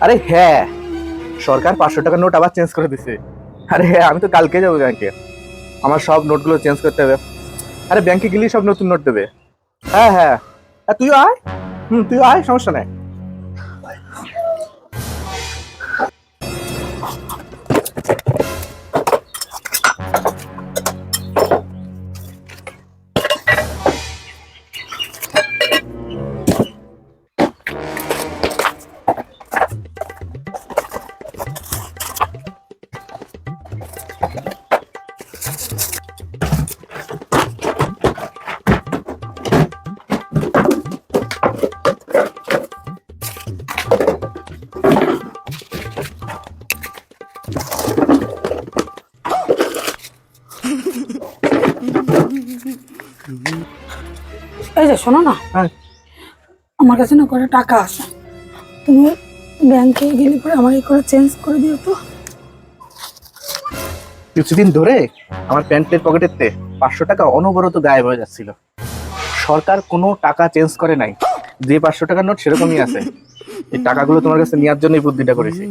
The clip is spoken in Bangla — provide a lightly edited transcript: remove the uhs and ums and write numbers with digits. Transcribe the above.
আরে হ্যাঁ, সরকার 500 টাকার নোট আবার চেঞ্জ করে দিছে। আরে হ্যাঁ, আমি তো কালকে যাবো ব্যাংকে। আমার সব নোটগুলো চেঞ্জ করতে হবে। আরে ব্যাংকে গেলেই সব নতুন নোট দেবে। হ্যাঁ হ্যাঁ, তুইও আয়। তুইও আয়, সমস্যা নাই। এই যে শোনো না, হ্যাঁ, আমার কাছে না করে টাকা আছে, তুমি ব্যাংকে গেলে পরে আমার এই করে চেঞ্জ করে দিও তো। কিছুদিন ধরে আমার প্যান্টের পকেটেতে 500 টাকা অনবরত গায়েব হয়ে যাচ্ছিল। সরকার কোনো টাকা চেঞ্জ করে নাই, যে 500 টাকার নোট সেরকমই আছে। এই টাকাগুলো তোমার কাছে নেওয়ার জন্যই বুদ্ধিটা করেছি।